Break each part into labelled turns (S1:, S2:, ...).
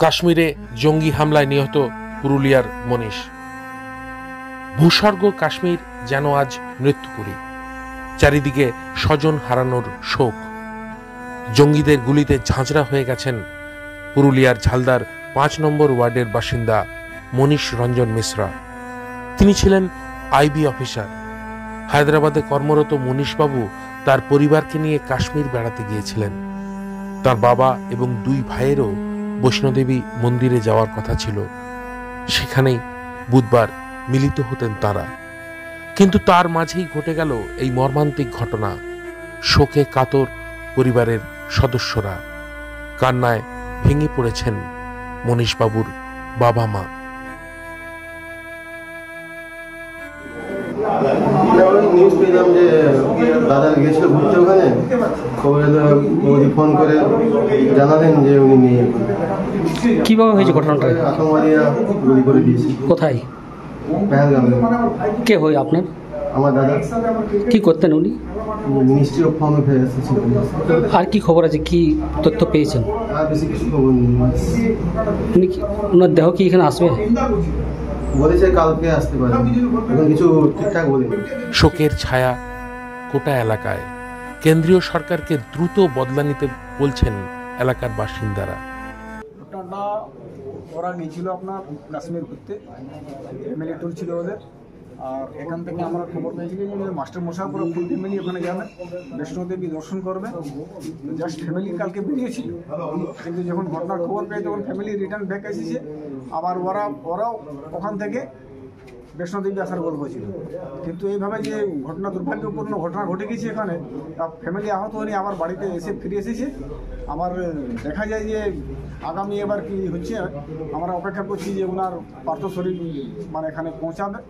S1: কাশ্মীরে জঙ্গি হামলায় নিহত পুরুলিয়ার মনীষ। ভূস্বর্গ কাশ্মীর যেন আজ মৃত্যুপুরী। চারিদিকে স্বজন হারানোর শোক। জঙ্গিদের গুলিতে ঝাঁঝরা হয়ে গেছেন পুরুলিয়ার ঝালদার ৫ নম্বর ওয়ার্ডের বাসিন্দা মনীষ রঞ্জন মিশ্রা। তিনি ছিলেন আইবি অফিসার। হায়দ্রাবাদে কর্মরত মনীষবাবু তার পরিবারকে নিয়ে কাশ্মীর বেড়াতে গিয়েছিলেন। তার বাবা এবং ২ ভাইয়েরও বৈষ্ণোদেবী মন্দিরে যাওয়ার কথা ছিল। সেখানেই বুধবার মিলিত হতেন তারা। কিন্তু তার মাঝেই ঘটে গেল এই মর্মান্তিক ঘটনা। শোকে কাতর পরিবারের সদস্যরা। কান্নায় ভেঙে পড়েছেন মনীষবাবুর বাবা মা।
S2: নিউজ পেলাম যে দাদা গেছিল ঘুরতে, ওখানে খবরে মোদি ফোন করে জানালেন যে উনি নিয়ে।
S3: কিভাবে হয়েছে ঘটনাটা?
S2: আতঙ্কবাদীরা গুলি করে দিয়েছে।
S3: কোথায়?
S2: পেহেলগামে।
S3: কে হয় আপনার?
S2: আমার দাদা।
S3: কি করতেন উনি?
S2: মিনিস্ট্রি অফ হোম অ্যাফেয়ার্স ছিলেন।
S3: আর কি খবর আছে, কি তথ্য পেয়েছেন?
S2: আর বেশি কিছু খবর নেই।
S3: উনি ওনার দেহ কি এখানে আসবে?
S2: বলেছে কালকে আসতে পারে, এখন কিছু ঠিকঠাক বলেনি।
S1: শোকের ছায়া গোটা এলাকায়। কেন্দ্রীয় সরকারকে দ্রুত বদলা নিতে বলছেন এলাকার বাসিন্দারা।
S4: ঘটনাটা ওরা গিয়েছিল আপনার কাশ্মীর ঘুরতে, ফ্যামিলি ট্যুর ছিল ওদের। আর এখান থেকে আমরা খবর পেয়েছিলাম যে মাস্টার মশাই পুরো ফুল ফ্যামিলি ওখানে যাবে, বৈষ্ণোদেবী দর্শন করবে। জাস্ট ফ্যামিলি কালকে বেরিয়েছিল, কিন্তু যখন ঘটনার খবর পেয়ে তখন ফ্যামিলি রিটার্ন ব্যাক এসেছে। আবার ওরাও ওখান থেকে বৈষ্ণোদেবী আসার গল্প ছিল। কিন্তু এইভাবে যে ঘটনা, দুর্ভাগ্যপূর্ণ ঘটনা ঘটে গেছে এখানে, ফ্যামিলি আহত হয়নি, আবার বাড়িতে ফিরে এসেছে। আবার দেখা যায় যে আগামী এবার কি হচ্ছে, আমরা অপেক্ষা করছি যে ওনার পার্থ শরীর মানে এখানে পৌঁছাবে,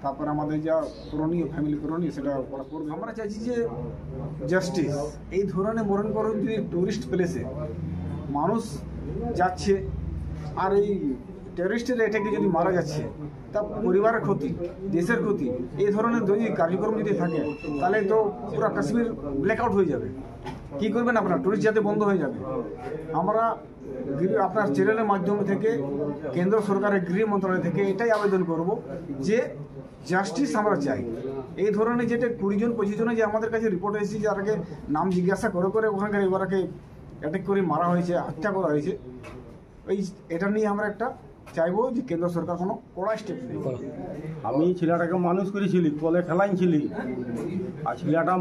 S4: তারপর আমাদের যা করণীয়, ফ্যামিলি করণীয় সেটা ওরা করবে। আমরা চাইছি যে জাস্টিস। এই ধরনের মরণ করণ যদি টুরিস্ট প্লেসে মানুষ যাচ্ছে আর এই টেররিস্টের এটাকে যদি মারা যাচ্ছে, তা পরিবারের ক্ষতি, দেশের ক্ষতি। এই ধরনের যদি কার্যক্রম যদি থাকে তাহলে তো পুরো কাশ্মীর ব্ল্যাকআউট হয়ে যাবে। কী করবেন আপনার? টুরিস্ট যাতে বন্ধ হয়ে যাবে। আমরা আপনার চ্যানেলের মাধ্যমে থেকে কেন্দ্র সরকারের গৃহ মন্ত্রণালয় থেকে এটাই আবেদন করব যে জাস্টিস আমরা চাই। এই ধরনের যেটা ২০ জন ২৫ জনে যে আমাদের কাছে রিপোর্ট এসেছে, যারাকে নাম জিজ্ঞাসা করে ওখানকার এবারকে অ্যাটাক করে মারা হয়েছে, হত্যা করা হয়েছে, এটা নিয়ে আমরা একটা চাইবো যে কেন্দ্র সরকার কোনো কড়া স্টেপ নেই।
S5: আমি ছেলেটাকে মানুষ করেছিলি, কলে খেলাইছিলি, আর ছেলেটা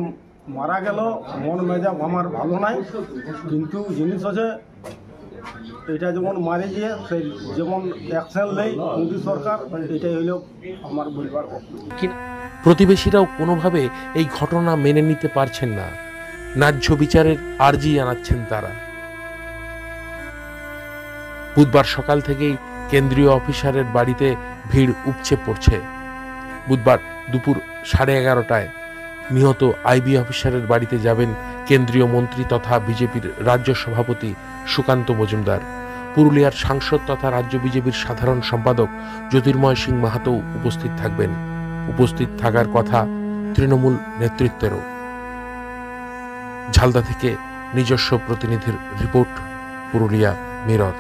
S5: মারা গেল। মন মেজাজ আমার ভালো নাই, কিন্তু জিনিস আছে এটা যেমন মারে গিয়ে সেই যেমন অ্যাকশন নেই মোদী সরকার, এটাই হইল আমার বলবার।
S1: প্রতিবেশীরাও কোনোভাবে এই ঘটনা মেনে নিতে পারছেন না। ন্যায্য বিচারের আর্জি জানাচ্ছেন তারা। বুধবার সকাল থেকেই কেন্দ্রীয় অফিসারের বাড়িতে ভিড় উপচে পড়ছে। বুধবার দুপুর 11:30টায় নিহত আইবি অফিসারের বাড়িতে যাবেন কেন্দ্রীয় মন্ত্রী তথা বিজেপির রাজ্য সভাপতি সুকান্ত মজুমদার। পুরুলিয়ার সাংসদ তথা রাজ্য বিজেপির সাধারণ সম্পাদক জ্যোতির্ময় সিং মাহাতো উপস্থিত থাকবেন। উপস্থিত থাকার কথা তৃণমূল নেতৃত্বেরও। ঝালদা থেকে নিজস্ব প্রতিনিধির রিপোর্ট, পুরুলিয়া মিরর।